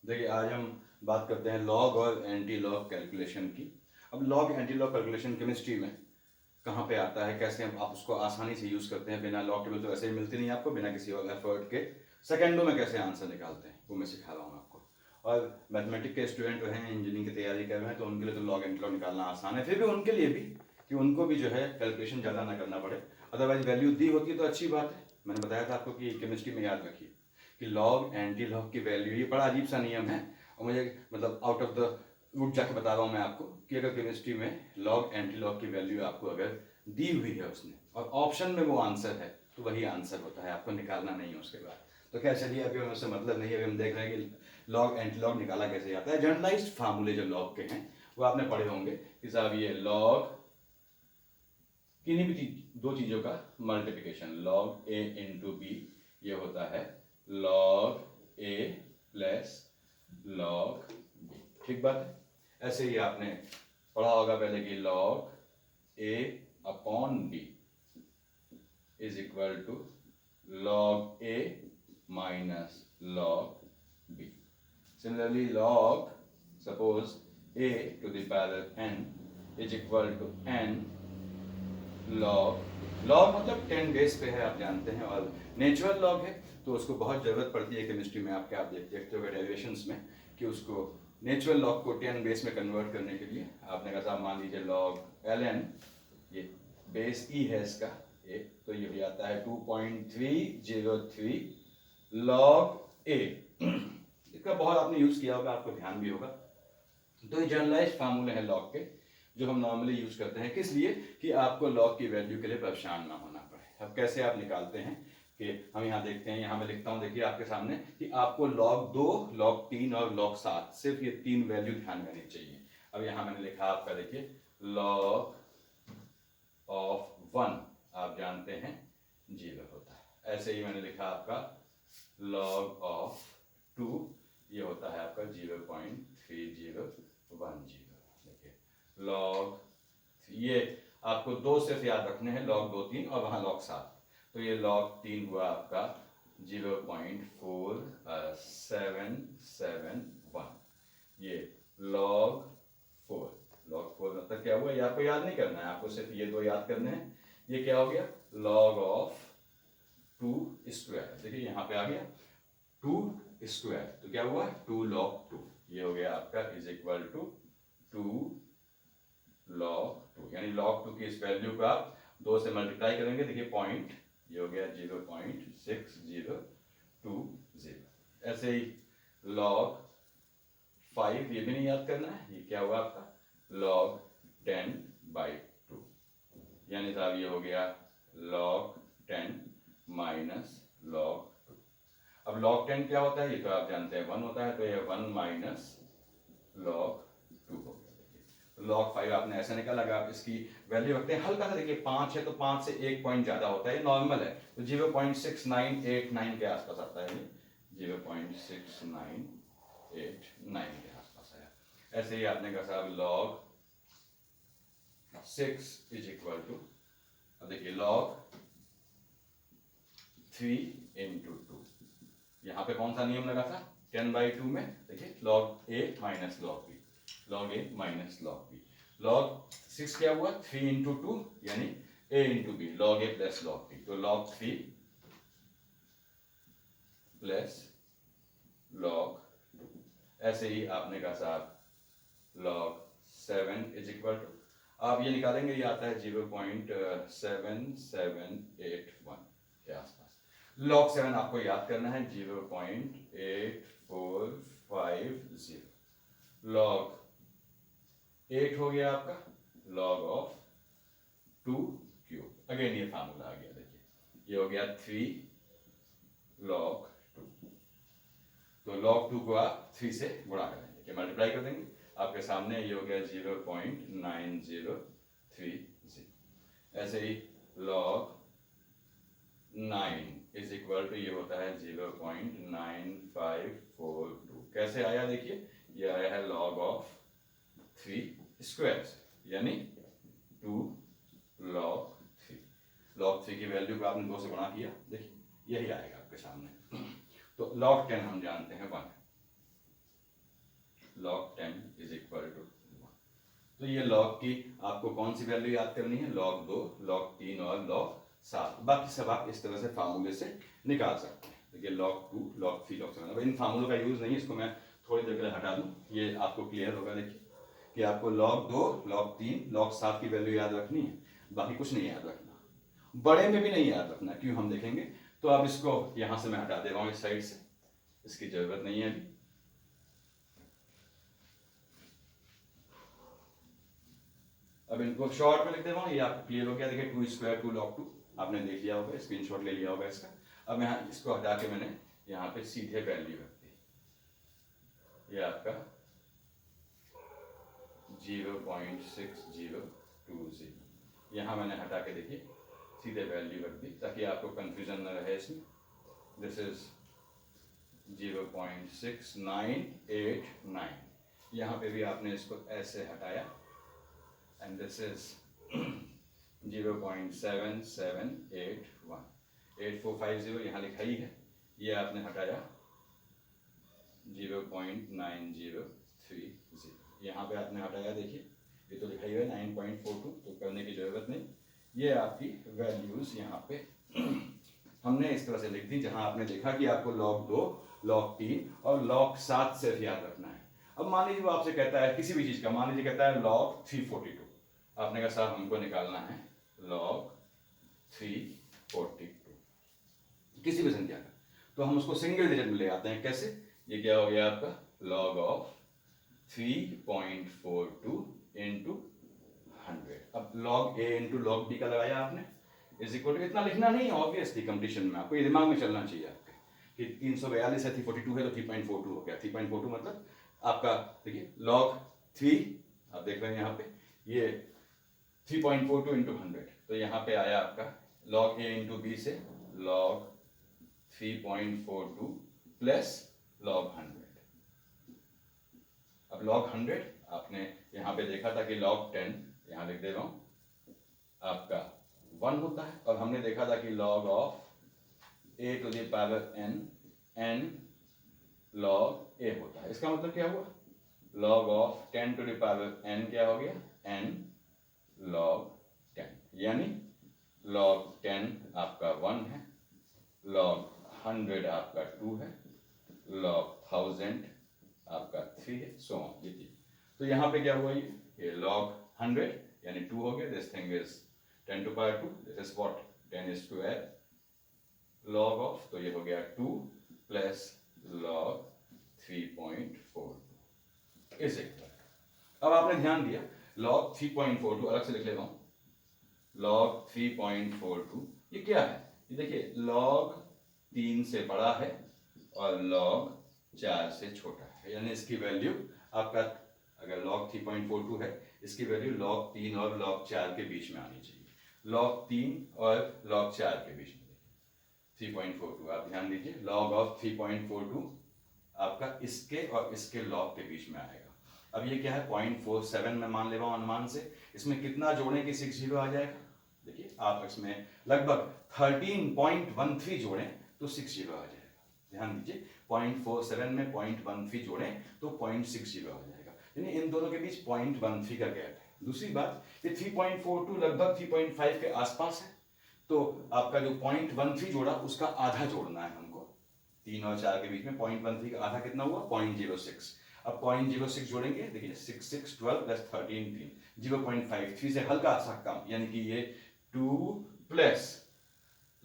देखिए आज हम बात करते हैं लॉग और एंटी लॉग कैलकुलेशन की। अब log anti log calculation chemistry में कहाँ पे आता है, कैसे आप उसको आसानी से यूज़ करते हैं, बिना लॉग टेबल तो ऐसे ही मिलती नहीं आपको, बिना किसी और एफर्ट के सेकंडों में कैसे आंसर निकालते हैं वो मैं सिखा रहा हूँ आपको। और मैथमेटिक्स के स्टूडेंट जो हैं, इंजीनियरिंग की तैयारी कर रहे हैं, तो उनके लिए तो लॉग एंटी लॉग निकालना आसान है, फिर भी उनके लिए भी कि उनको भी जो है कैलकुलेशन ज़्यादा ना करना पड़े। अदरवाइज वैल्यू दी होती है तो अच्छी बात है। मैंने बताया था आपको कि केमिस्ट्री में याद रखिए कि लॉग एंटी लॉग की वैल्यू, ये बड़ा अजीब सा नियम है और मुझे मतलब आउट ऑफ द वुड जाके बता रहा हूँ मैं आपको कि अगर केमिस्ट्री में लॉग एंटी लॉग की वैल्यू आपको अगर दी हुई है उसने और ऑप्शन में वो आंसर है तो वही आंसर होता है, आपको निकालना नहीं है उसके बाद। तो क्या चलिए अभी हमें उससे मतलब नहीं है, अभी हम देख रहे हैं कि लॉग एंटी लॉग निकाला कैसे जाता है। जनरलाइज्ड फार्मूले जो लॉग के हैं वो आपने पढ़े होंगे कि साहब ये लॉग किन्हीं भी दो चीज़ों का multiplication, log a into B, ये होता है log a plus log B. ठीक बात है। ऐसे ही आपने पढ़ा होगा पहले कि log a upon b is equal to log a minus log b. Similarly log suppose a to the power n is equal to n log. Log मतलब 10 बेस पे है आप जानते हैं, और नेचुरल लॉग है तो उसको बहुत ज़रूरत पड़ती है केमिस्ट्री में आपके, आप देखते हो डेरिवेशंस में कि उसको नेचुरल लॉग को 10 बेस में कन्वर्ट करने के लिए आपने कहा साहब मान लीजिए लॉग ln, ये बेस ई है इसका ए, तो ये भी आता है 2.303 लॉग ए। इसका बहुत आपने यूज़ किया होगा, आपको ध्यान भी होगा। तो ये जनरलाइज्ड फार्मूले हैं लॉग के जो हम नॉर्मली यूज करते हैं, किस लिए कि आपको लॉग की वैल्यू के लिए परेशान ना होना पड़े। अब कैसे आप निकालते हैं कि हम यहाँ देखते हैं, यहाँ मैं लिखता हूँ, देखिए आपके सामने कि आपको लॉग 2, लॉग 3 और लॉग 7, सिर्फ ये 3 वैल्यू ध्यान में आनी चाहिए। अब यहाँ मैंने लिखा आपका, देखिए लॉग ऑफ 1 आप जानते हैं 0 होता है। ऐसे ही मैंने लिखा आपका लॉग ऑफ 2, ये होता है आपका 0.3010। देखिए लॉग, ये आपको 2 सिर्फ याद रखने हैं, लॉग 2 3 और वहाँ लॉग 7, तो ये लॉग 3 हुआ आपका 0.4771। ये लॉग 4, लॉग 4 मतलब क्या हुआ, ये आपको याद नहीं करना है, आपको सिर्फ ये 2 याद करने हैं। ये क्या हो गया लॉग ऑफ 2 स्क्वायर, देखिए यहाँ पे आ गया 2 स्क्वायर, तो क्या हुआ 2 लॉग 2, ये हो गया आपका इज इक्वल टू 2 लॉग 2, यानी लॉग 2 की इस वैल्यू का आप 2 से मल्टीप्लाई करेंगे, देखिए पॉइंट, ये हो गया 0.6020। ऐसे ही लॉग 5, ये भी नहीं याद करना है, ये क्या हुआ आपका लॉग 10/2, यानी साहब ये हो गया लॉग 10 माइनस लॉग 2। अब लॉग 10 क्या होता है, ये तो आप जानते हैं 1 होता है, तो ये 1 माइनस लॉग 2 हो गया। देखिए लॉग 5 आपने ऐसा निकाला, अगर आप इसकी वैल्यू रखते हैं हल्का सा, देखिए 5 है तो 5 से 1 पॉइंट ज़्यादा होता है, ये नॉर्मल है, तो 0.6989 के आसपास आता है, ये 0.6989 के आसपास है। ऐसे ही आपने कहा साहब लॉग 6 इज इक्वल टू, अब देखिए लॉग 3 इंटू 2, यहाँ पे कौन सा नियम लगा था 10/2 में, देखिए log a minus log B, log a minus log B. Log 6 क्या हुआ 3 इंटू 2 यानी ए into B, log a plus log B, तो लॉग 3 प्लस लॉग 2। ऐसे ही आपने कहा साहब लॉग 7 इज इक्वल टू, आप ये निकालेंगे, ये आता है 0.7781 के आसपास। लॉग 7 आपको याद करना है 0.8450। लॉग 8 हो गया आपका लॉग ऑफ 2 क्यूब, अगेन ये फार्मूला आ गया, देखिए ये हो गया 3 लॉग 2, तो लॉग 2 को आप 3 से गुणा कर देंगे, मल्टीप्लाई कर देंगे, आपके सामने ये हो गया 0.9030। ऐसे ही लॉग 9 इज इक्वल टू, ये होता है 0.9542। कैसे आया देखिए, ये आया है लॉग ऑफ 3 स्क्वायर, यानी 2 लॉग 3। लॉग 3 की वैल्यू को आपने 2 से गुणा किया, देखिए यही आएगा आपके सामने। तो लॉग 10 हम जानते हैं 1 है, log 10 इज इक्वल टू 1। तो ये log की आपको कौन सी वैल्यू याद करनी है, log 2, log 3 और log 7। बाकी सब आप इस तरह से फार्मूले से निकाल सकते हैं। देखिए log 2, log 3, log 7। अब इन फार्मूलों का यूज़ नहीं है, इसको मैं थोड़ी देर के लिए हटा दूँ, ये आपको क्लियर होगा। देखिए कि आपको log 2, log 3, log 7 की वैल्यू याद रखनी है, बाकी कुछ नहीं याद रखना, बड़े में भी नहीं याद रखना। क्यों, हम देखेंगे। तो अब इसको यहाँ से मैं हटा दे रहा हूँ, इस साइड से, इसकी जरूरत नहीं है अभी। अब इनको शॉर्ट में लिख दे रहा हूँ, ये आपको क्लियर हो गया। देखिए 2 स्क्वायर 2 log 2 आपने देख लिया होगा, स्क्रीनशॉट ले लिया होगा इसका। अब यहाँ इसको हटा के मैंने यहाँ पे सीधे वैल्यू रख दी, ये आपका 0.6020। यहाँ मैंने हटा के देखिए सीधे वैल्यू रख दी, ताकि आपको कंफ्यूजन न रहे इसमें। This is 0.6989। यहाँ पे भी आपने इसको ऐसे हटाया, एंड दिस इज 0.7781। 8450 यहाँ लिखा ही है, ये आपने हटाया 0.9030। यहाँ पे आपने हटाया, देखिए ये तो लिखा ही है 9.42, तो करने की जरूरत नहीं। ये आपकी वैल्यूज यहाँ पे हमने इस तरह से लिख दी, जहाँ आपने देखा कि आपको log 2, log 3 और log 7 सिर्फ याद रखना है। अब मान लीजिए वो आपसे कहता है किसी भी चीज़ का, मान लीजिए कहता है log 342, आपने कहा साहब हमको निकालना है log 342 किसी भी संख्या का, तो हम उसको सिंगल डिजिट में ले आते हैं। कैसे, ये क्या हो गया आपका log ऑफ 3.42 इंटू 100। अब log a into log b का लगाया आपने, इज इक्वल टू, इतना लिखना नहीं है ऑब्वियसली, कंपटीशन में आपको ये दिमाग में चलना चाहिए आपके कि 342 है, 342 है तो 3.42 हो गया। 3.42 मतलब आपका देखिए log 3, आप देख रहे हैं यहाँ पे ये 3.42 इंटू 100, तो यहाँ पे आया आपका log a इंटू b से log 3.42 प्लस log 100। अब log 100 आपने यहाँ पे देखा था कि log 10, यहाँ लिख दे रहा हूँ, आपका 1 होता है, और हमने देखा था कि log of a to the power n log a होता है। इसका मतलब क्या हुआ, log of 10 to the power n क्या हो गया, n log 10, यानी log 10 आपका 1 है, log 100 आपका 2 है, log 1000 आपका 3 है, सो ऑन। ये चीज तो यहाँ पे क्या हुआ, ये log 100 यानी 2 हो गया, this thing is 10 to power 2, this is what 10 square log of, तो ये हो गया 2 प्लस log 3.42 इज इक्वल। अब आपने ध्यान दिया log 3.42 अलग से लिख ले रहा हूं, log 3.42 ये क्या है, ये देखिए log 3 से बड़ा है और log 4 से छोटा है, यानी इसकी वैल्यू आपका अगर log 3.42 है, इसकी वैल्यू log 3 और log 4 के बीच में आनी चाहिए। log 3 और log 4 के बीच में 3.42, आप ध्यान दीजिए log ऑफ 3.42 आपका इसके और इसके log के बीच में आएगा। अब ये क्या है 0.47 में मान ले रहा हूं अनुमान से, इसमें कितना जोड़ने की 6 जीरो आ जाएगा, देखिए आप इसमें लगभग 13.13 जोड़ें तो 6 जीरो आ जाएगा। ध्यान दीजिए 0.47 में 0.13 जोड़ें तो 0.60 आ जाएगा, यानी इन दोनों के बीच 0.13 का गैप है। दूसरी बात, ये 3.42 लगभग 3.5 के आसपास है, तो आपका जो 0.13 जोड़ा उसका आधा जोड़ना है हमको। 3 और 4 के बीच में 0.13 का आधा कितना हुआ 0.06। अब 0.06 जोड़ेंगे, देखिए 6 6 12 प्लस 13 3, 0.53 से हल्का सा कम, यानी कि ये 2 प्लस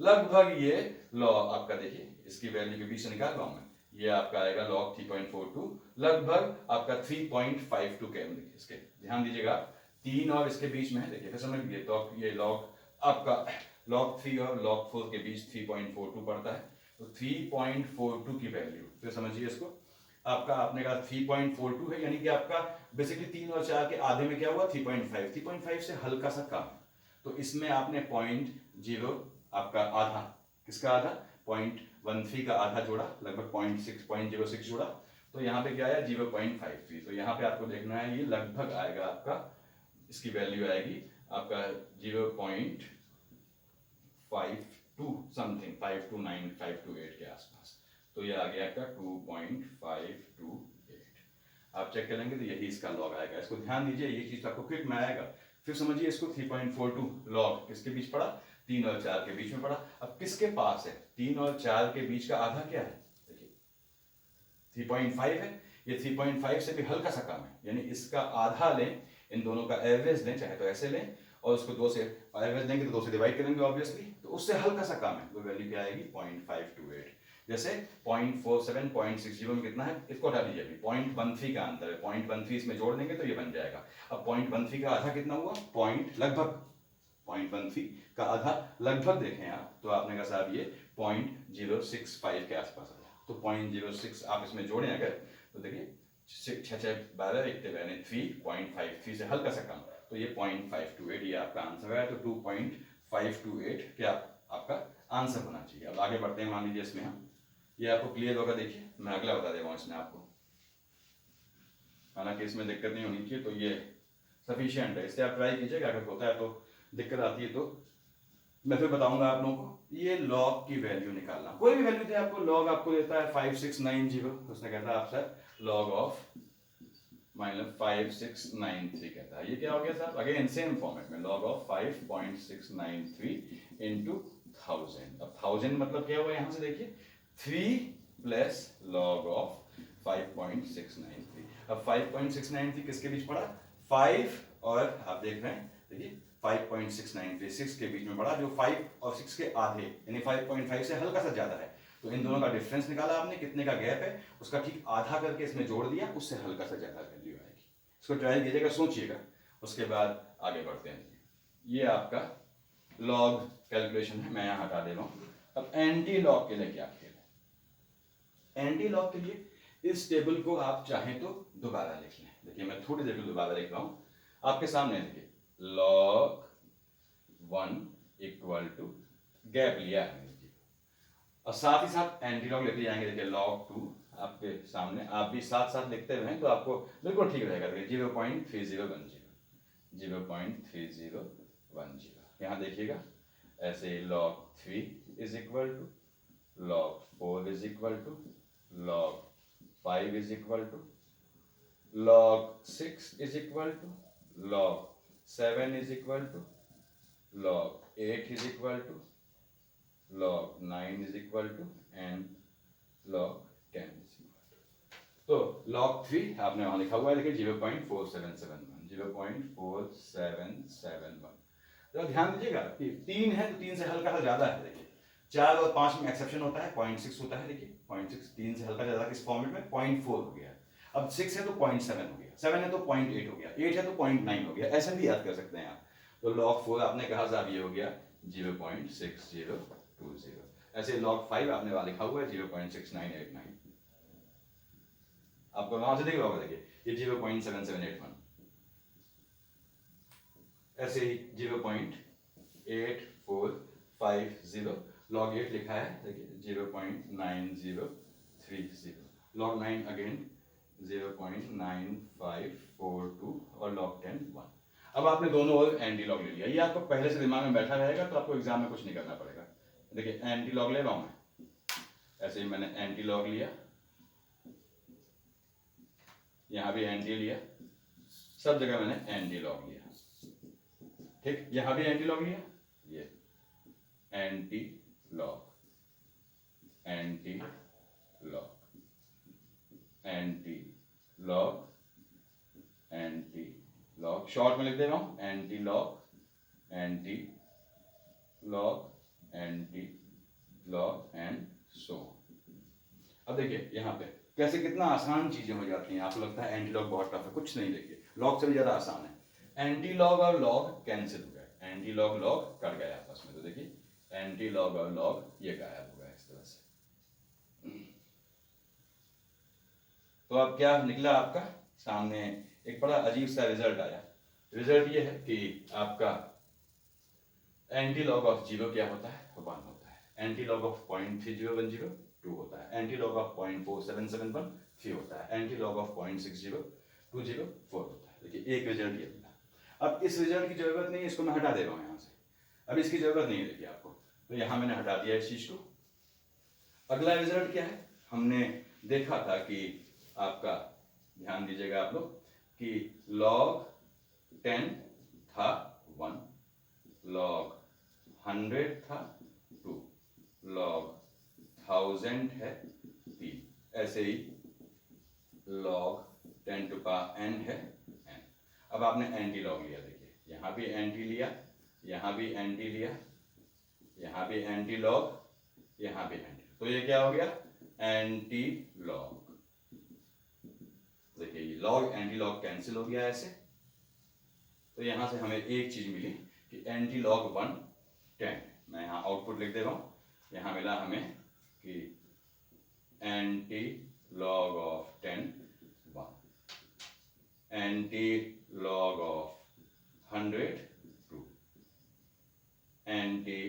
लगभग ये log आपका देखिए इसकी वैल्यू के बीच से निकाल रहा हूं मैं, ये आपका आएगा log 3.42 लगभग आपका 3.52 के, इसके ध्यान दीजिएगा 3 और इसके बीच में है, देखिए फिर समझ लीजिए तो ये log आपका log 3 और log 4 के बीच 3.42 पड़ता है, तो 3.42 की वैल्यू फिर समझिए इसको आपका, आपने कहा 3.42 है, यानी कि आपका बेसिकली 3 और 4 के आधे में क्या हुआ 3.5, 3.5 से हल्का सा कम, तो इसमें आपने 0.0 आपका आधा, किसका आधा 0.13 का आधा जोड़ा, लगभग 0.06 जोड़ा, तो यहाँ पे क्या आया 0.53। तो यहाँ पे आपको देखना है ये लगभग आएगा आपका, इसकी वैल्यू आएगी आपका 0.52 समथिंग, 529 528 के आसपास, तो ये आ गया आपका 2.528। आप आप चेक करेंगे तो यही इसका लॉग आएगा। इसको ध्यान दीजिए, ये चीज आपको क्विक में आएगा। फिर समझिए इसको 3.42 लॉग किसके बीच पड़ा, 3 और 4 के बीच में पड़ा। अब किसके पास है, 3 और 4 के बीच का आधा क्या है, देखिए 3.5 है। ये 3.5 से भी हल्का सा कम है, यानी इसका आधा लें, इन दोनों का एवरेज लें, चाहे तो ऐसे लें और उसको 2 से एवरेज लेंगे तो 2 से डिवाइड करेंगे ऑब्वियसली, तो उससे हल्का सा कम है, तो वैल्यू क्या आएगी 0.528। जैसे 0.47 0.60 में कितना है, इसको हटा दीजिए, अभी 0.13 का अंतर है, 0.13 इसमें जोड़ देंगे तो ये बन जाएगा। अब 0.13 का आधा कितना हुआ, लगभग 0.13 का आधा लगभग देखें आप तो आपने कहा साहब ये 0.065 के आसपास आया। तो 0.06 आप इसमें जोड़ें अगर, तो देखिए 6 6 12 3.53 से हल्का सा कम, तो ये 0.528 ये आपका आंसर है। तो 2.528 क्या आपका आंसर होना चाहिए। अब आगे बढ़ते हैं, मान लीजिए इसमें हम, ये आपको क्लियर होगा, देखिए मैं अगला बता दे रहा हूँ इसमें आपको, हालांकि इसमें दिक्कत नहीं होनी चाहिए, तो ये सफिशिएंट है, इससे आप ट्राई कीजिएगा, अगर होता है तो दिक्कत आती है तो मैं फिर बताऊंगा आप लोगों को। ये लॉग की वैल्यू निकालना, कोई भी वैल्यू दे आपको, लॉग आपको देता है 5690, उसने कहता है आपसे लॉग ऑफ -5693 कहता है, ये क्या हो गया साहब, अगेन सेम फॉर्मेट में लॉग ऑफ 5.693 इंटू 1000। अब 1000 मतलब क्या हुआ, यहां से देखिए 3 प्लस लॉग ऑफ 5.693। अब 5.693 किसके बीच पड़ा, 5 और आप देख रहे हैं, देखिए 5.693 6 के बीच में पड़ा, जो 5 और 6 के आधे यानी 5.5 से हल्का सा ज्यादा है। तो इन दोनों का डिफरेंस निकाला आपने, कितने का गैप है, उसका ठीक आधा करके इसमें जोड़ दिया, उससे हल्का सा ज्यादा वैल्यू आएगी। इसको ट्राई कीजिएगा, सोचिएगा, उसके बाद आगे बढ़ते हैं। ये आपका लॉग कैलकुलेशन है, मैं यहाँ हटा दे रहा हूँ। अब एंटी लॉग के लिए क्या खेल है, एंटी लॉग के लिए इस टेबल को आप चाहें तो दोबारा लिख लें। देखिए मैं थोड़ी देर दोबारा लिख रहा हूँ आपके सामने, देखिए log 1 इक्वल टू गैप लिया है, और साथ ही साथ एंटी लॉग लेते जाएंगे। देखिए log 2 आपके सामने, आप भी साथ साथ लिखते हुए हैं तो आपको बिल्कुल ठीक रहेगा। देखिए 0.3010, 0.3010, यहाँ देखिएगा ऐसे log 3 is equal to log 4 is equal to log 5 is equal to log 6 is equal to log 7 is equal to log 8 is equal to log 9 is equal to and log 10 is equal to। तो log 3 आपने वहां लिखा हुआ है, देखिए 0.4771, 0.4771। तो ध्यान दीजिएगा कि 3 है तो 3 से हल्का सा ज्यादा है, देखिए 4 और 5 में एक्सेप्शन होता है, 0.6 होता है, देखिए 0.6 3 से हल्का ज्यादा किस फॉर्मेट में, 0.4 हो गया। अब 6 है तो 0.7 हो गया, 7 है तो 0.8 हो गया, 8 है तो 0.9 हो गया, ऐसे भी याद कर सकते हैं आप। तो log 4 आपने कहा साहब ये हो गया 0.6020, ऐसे log 5 आपने वहां लिखा हुआ है 0.6989, आपको वहां से दिख रहा होगा, देखिए ये 0.7781, ऐसे ही 0.8450 log 8 लिखा है, देखिए 0.9030, log 9 अगेन 0.9542 और log 10 1। अब आपने दोनों ओर एंटी लॉग ले लिया, ये आपको पहले से दिमाग में बैठा रहेगा, तो आपको एग्जाम में कुछ नहीं करना पड़ेगा। देखिए एंटी लॉग ले रहा हूं मैं, ऐसे ही मैंने एंटी लॉग लिया, यहां भी एंटी लिया, सब जगह मैंने एंटी लॉग लिया, ठीक, यहां भी एंटी लॉग लिया, ये anti log, anti log, anti log, anti log, short में लिख दे रहा हूं, anti log, anti log, anti log and so. अब देखिए यहाँ पे कैसे कितना आसान चीजें हो जाती हैं। आपको लगता है एंटी लॉग बहुत टफ है, कुछ नहीं, देखिए लॉग से भी ज्यादा आसान है। एंटी लॉग और लॉग कैंसिल हो गए, एंटी लॉग लॉग कट गए आपस में, तो देखिए एंटी लॉग और लॉग ये गायब हो गया इस तरह से। तो अब क्या निकला आपका सामने, एक बड़ा अजीब सा रिजल्ट आया। रिजल्ट ये है कि आपका एंटी लॉग ऑफ 0 क्या होता है, 1 होता है, एंटी लॉग ऑफ 0.3010 2 होता है, एंटी लॉग ऑफ 0.4771 3 होता है, एंटी लॉग ऑफ 0.6020 4 होता है। देखिए एक रिजल्ट ये मिला। अब इस रिजल्ट की जरूरत नहीं है, इसको मैं हटा दे रहा हूँ यहाँ से, अब इसकी जरूरत नहीं है देखिए आपको, तो यहाँ मैंने हटा दिया इस चीज को। अगला रिजल्ट क्या है, हमने देखा था कि आपका ध्यान ध्यान दीजिएगा आप लोग कि log 10 था 1, log 100 था 2, log 1000 है 3, ऐसे ही log 10 to power n है n। अब आपने एंटी लॉग लिया, देखिए यहाँ भी एंटी लिया, यहाँ भी एंटी लिया, यहाँ भी एंटी लॉग, यहाँ भी एंटी, तो ये क्या हो गया एंटी लॉग। देखिए ये लॉग एंटी लॉग कैंसिल हो गया ऐसे, तो यहां से हमें एक चीज मिली कि एंटी लॉग 1 10। मैं यहाँ आउटपुट लिख दे रहा हूँ, यहाँ मिला हमें कि anti log of 10 1, anti log of 100 2, anti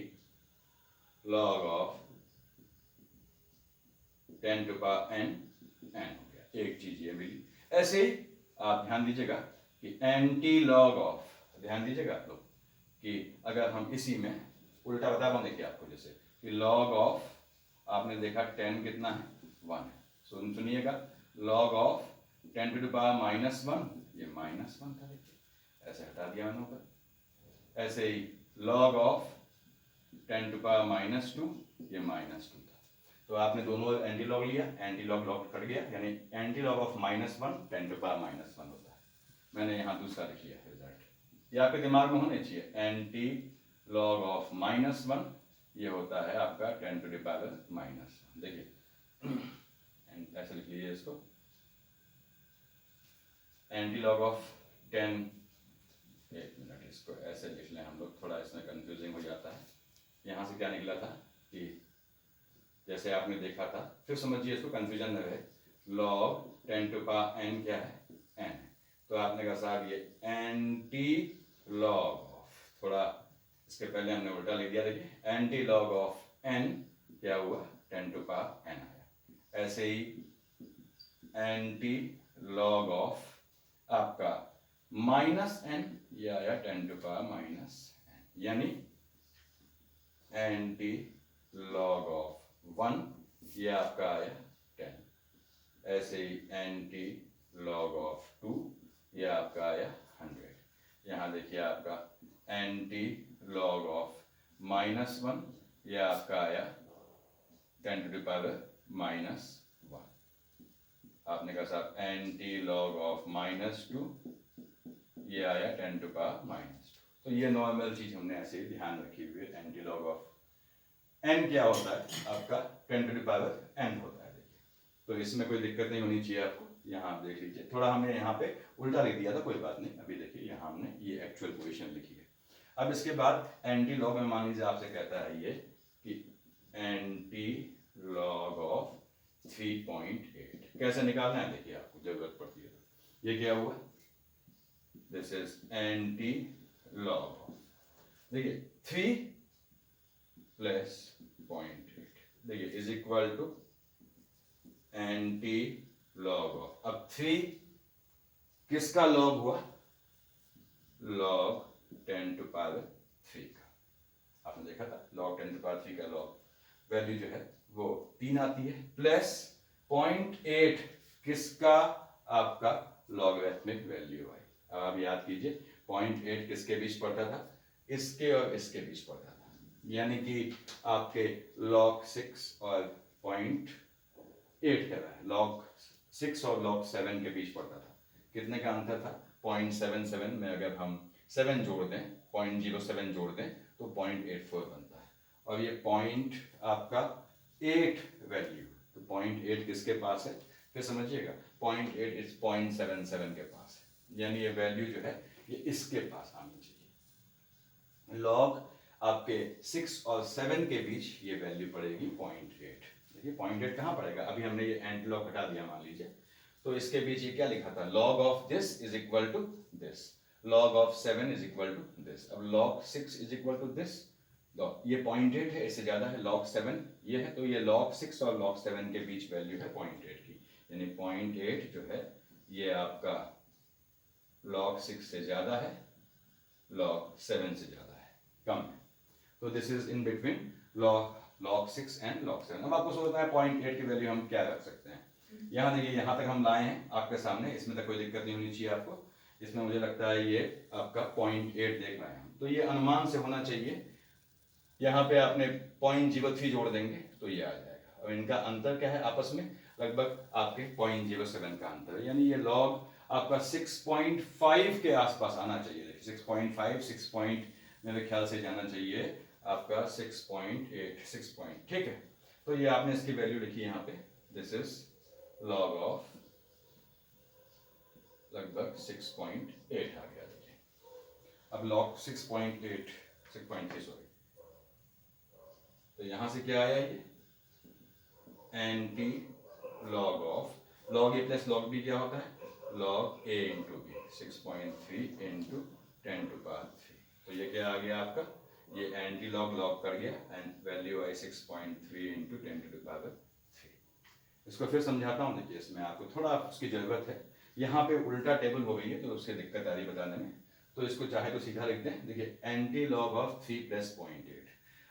log of 10 to power n n हो गया, एक चीज ये मिली। ऐसे ही आप ध्यान दीजिएगा कि एंटी लॉग ऑफ, ध्यान दीजिएगा आप लोग कि अगर हम इसी में उल्टा बता रहा हूं, देखिए आपको जैसे कि लॉग ऑफ, आपने देखा 10 कितना है 1 है, सुनिएगा log of 10 to the power -1, ये -1 था, देखिए ऐसे हटा दिया मैंने ऊपर। ऐसे ही लॉग ऑफ 10 to power -2, ये -2 था। तो आपने दोनों एंटी लॉग लिया, एंटी लॉग लॉग कट गया, यानी anti log of -1 10 to power -1 होता है। मैंने यहाँ दूसरा लिख लिया रिजल्ट, ये आपके दिमाग में होने चाहिए। एंटी लॉग ऑफ -1 ये होता है आपका 10 to the power -1। देखिए ऐसे लिख लीजिए इसको, एंटी लॉग ऑफ 10, एक मिनट इसको ऐसे लिख लें हम लोग, थोड़ा इसमें कंफ्यूजिंग हो जाता है। यहाँ से क्या निकला था कि जैसे आपने देखा था, फिर समझिए इसको कंफ्यूजन न रहे, log 10 to power n क्या है n, तो आपने कहा साहब ये एंटी लॉग ऑफ, थोड़ा इसके पहले हमने उल्टा लिख दिया, देखिए एंटी लॉग ऑफ n क्या हुआ 10 to power n आया। ऐसे ही एंटी लॉग ऑफ आपका -n ये आया 10 to power -n, यानी एंटी लॉग ऑफ 1 ये आपका आया 10। ऐसे ही एंटी लॉग ऑफ 2 ये आपका आया 100। यहाँ देखिए आपका एंटी लॉग ऑफ -1 ये आपका आया 10 to the power -1। आपने कहा साहब एंटी लॉग ऑफ -2 ये आया 10 to power -2। तो ये नॉर्मल चीज हमने ऐसे ही ध्यान रखी हुई है। एंटी लॉग ऑफ n क्या होता है आपका 10 to the power n होता है, देखिए तो इसमें कोई दिक्कत नहीं होनी चाहिए आपको। यहाँ आप देख लीजिए, थोड़ा हमने यहाँ पे उल्टा लिख दिया था, कोई बात नहीं। अभी देखिए यहाँ हमने ये एक्चुअल पोजीशन लिखी है। अब इसके बाद एंटी लॉग में मान लीजिए आपसे कहता है ये कि एंटी लॉग ऑफ 3.8 कैसे निकालना है, देखिए आपको जरूरत पड़ती है तो ये क्या हुआ, this is anti log of, देखिए 3 प्लस 0.8, देखिए is equal to anti log of, अब 3 किसका लॉग हुआ, लॉग 10 to power 3 का। आपने देखा था लॉग 10 to power 3 का लॉग वैल्यू जो है वो 3 आती है, प्लस 0.8 किसका, आपका लॉगरिथमिक वैल्यू आई। अब आप याद कीजिए 0.8 किसके बीच पड़ता था, इसके और इसके बीच पड़ता था, यानी कि आपके log 6 और 0.8 कह रहा है, log 6 और log 7 के बीच पड़ता था। कितने का अंतर था, 0.77 में अगर हम 7 जोड़ दें, 0.07 जोड़ दें तो 0.84 बनता है। और ये पॉइंट आपका 8 वैल्यू, तो 0.8 किसके पास है, फिर समझिएगा 0.8 इज 0.77 के पास है, यानी ये वैल्यू जो है ये इसके पास आनी चाहिए। लॉग आपके 6 और 7 के बीच ये वैल्यू पड़ेगी 0.8। देखिए 0.8 कहाँ पड़ेगा, अभी हमने ये एंटी लॉग हटा दिया मान लीजिए, तो इसके बीच ये क्या लिखा था, log of this is equal to this, log of 7 is equal to this. अब log 6 is equal to this, ये 0.8 है, इससे ज्यादा है, log 7 ये है, तो ये log 6 और log 7 के बीच वैल्यू है 0.8 की, यानी 0.8 जो है ये आपका log 6 से ज्यादा है, log 7 से ज्यादा है, कम है, तो this is in between log 6 and log 7। अब आपको सोचना है 0.8 की वैल्यू हम क्या रख सकते हैं, यहाँ देखिए, यहाँ तक हम लाए हैं आपके सामने, इसमें तक कोई दिक्कत नहीं होनी चाहिए आपको। इसमें मुझे लगता है ये आपका 0.8 देख रहे हैं हम, तो ये अनुमान से होना चाहिए। यहाँ पे आपने 0.03 जोड़ देंगे तो ये आ जाएगा। और इनका अंतर क्या है आपस में, लगभग आपके 0.07 का अंतर है, यानी ये लॉग आपका 6.5 के आसपास आना चाहिए। देखिए 6.5, 6 मेरे ख्याल से जाना चाहिए आपका 6.8, 6 पॉइंट, ठीक है। तो ये आपने इसकी वैल्यू लिखी यहाँ पे, दिस इज लॉग ऑफ लगभग 6.8 आ गया। देखिए अब लॉग 6.8, 6.3 सॉरी, तो यहां से क्या आया ये anti log of, log a plus log b क्या होता है, log a into b, 6.3 into 10⁻3। तो ये क्या आ गया आपका, ये एंटी लॉग लॉग कर गया एंड वैल्यू आई 6.3 इंटू 10⁻3। इसको फिर समझाता हूँ। देखिए इसमें आपको थोड़ा उसकी जरूरत है, यहाँ पे उल्टा टेबल हो गई है तो उससे दिक्कत आ रही बताने में, तो इसको चाहे तो सीधा लिख दें। देखिए एंटी लॉग ऑफ 3 + 0.8,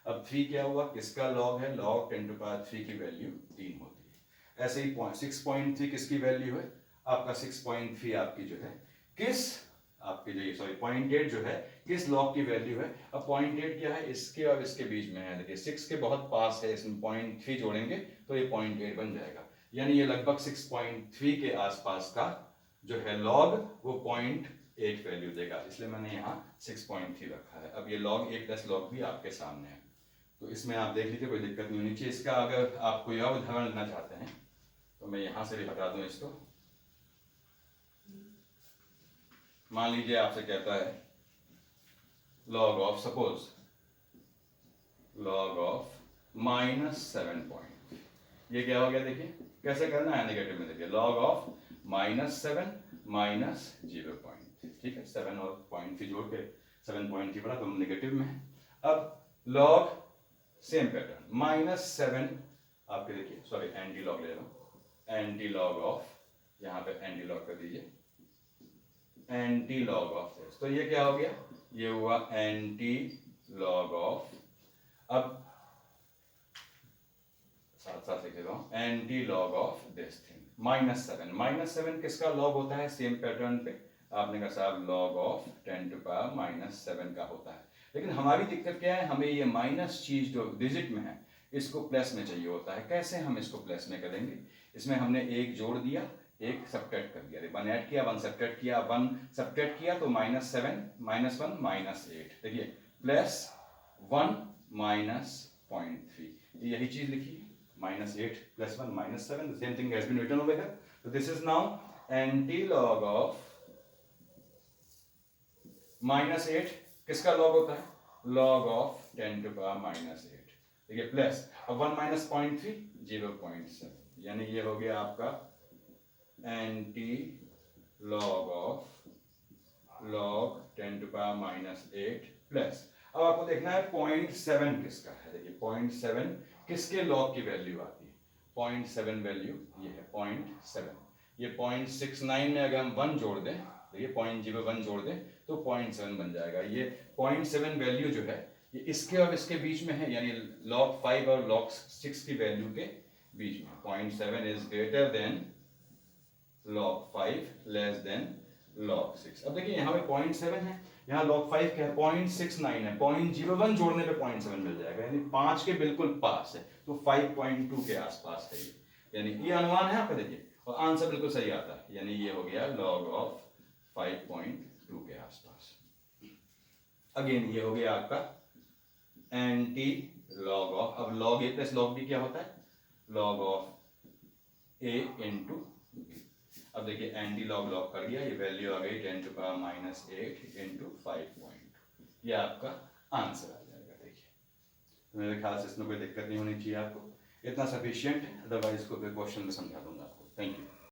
अब 3 क्या हुआ, किसका लॉग है, लॉग 10⁻3 की वैल्यू 3 होती है। ऐसे ही 6.3 किसकी वैल्यू है, आपका 6.3 आपकी जो है किस आपकी जो ये सॉरी 0.8 जो है किस लॉग की वैल्यू है। अब 0.8 क्या है, इसके और इसके बीच में है। देखिए 6 के बहुत पास है, इसमें 0.3 जोड़ेंगे तो ये 0.8 बन जाएगा, यानी ये लगभग 6.3 के आसपास का जो है लॉग वो 0.8 वैल्यू देगा, इसलिए मैंने यहाँ 6.3 रखा है। अब ये लॉग ए प्लस लॉग भी आपके सामने है, तो इसमें आप देख लीजिए, कोई दिक्कत नहीं होनी चाहिए। इसका अगर आप कोई और उदाहरण लेना चाहते हैं तो मैं यहाँ से भी बता दूं इसको। मान लीजिए आपसे कहता है log of, suppose log of -7 point, ये क्या हो गया, देखिए कैसे करना है नेगेटिव में। देखिए लॉग ऑफ -7 माइनस 0 ठीक है, 7 और 0.3 जोड़ के 7.3 बड़ा, तो हम नेगेटिव में है। अब लॉग सेम पैटर्न -7 आपके, देखिए सॉरी एंटी लॉग ले रहा हूं, एंटी लॉग ऑफ, यहां पे एंटी लॉग कर दीजिए, एंटी लॉग ऑफ दिस, तो ये क्या हो गया, ये हुआ एंटी लॉग ऑफ, अब साथ साथ लिख देता हूं, anti log of this thing -7 किसका लॉग होता है, सेम पैटर्न पे आपने कहा साहब लॉग ऑफ 10⁻⁻7 का होता है। लेकिन हमारी दिक्कत क्या है, हमें ये माइनस चीज जो डिजिट में है इसको प्लस में चाहिए होता है। कैसे हम इसको प्लस में करेंगे, इसमें हमने एक जोड़ दिया, एक सबट्रैक्ट कर दिया, 1 ऐड किया, 1 सबट्रैक्ट किया, 1 सबट्रैक्ट किया तो -7 -1 -8, देखिए +1 -0.3, यही चीज लिखी है, -8 +1 -7, the same thing has been written over here. So this is now anti-log of -8 किसका लॉग होता है, log of 10⁻⁻8, देखिए प्लस, अब 1 -0.3 0.7, यानी ये हो गया आपका anti log of log 10⁻⁸ plus, अब आपको देखना है 0.7 किसका है। देखिए 0.7 किसके लॉग की वैल्यू आती है, 0.7 वैल्यू ये है 0.7, ये 0.69 में अगर हम 1 जोड़ दें, देखिए 0.01 जोड़ दें तो 0.7 बन जाएगा। ये 0.7 वैल्यू जो है ये इसके और इसके बीच में है, यानी log 5 और log 6 की वैल्यू के बीच में। 0.7 is greater than log 5 less than log 6। अब देखिए यहाँ पे 0.7 है, यहाँ log 5 क्या है 0.69 है, 0.01 जोड़ने पे 0.7 मिल जाएगा, यानी 5 के बिल्कुल पास है, तो 5.2 के आसपास है ये, यानी ये अनुमान है आपका। देखिए और आंसर बिल्कुल सही आता है, यानी ये हो गया log ऑफ 5.2 के आसपास। अगेन ये हो गया आपका एंटी लॉग ऑफ, अब log a plus log b क्या होता है, log of a into b। अब देखिए एंटी लॉग लॉग कर दिया, ये वैल्यू आ गई 10⁻⁸ इंटू 5.2, ये आपका आंसर आ जाएगा। देखिए मेरे ख्याल से इसमें कोई दिक्कत नहीं होनी चाहिए आपको, इतना सफिशिएंट है, अदरवाइज को क्वेश्चन में समझा दूंगा आपको। Thank you.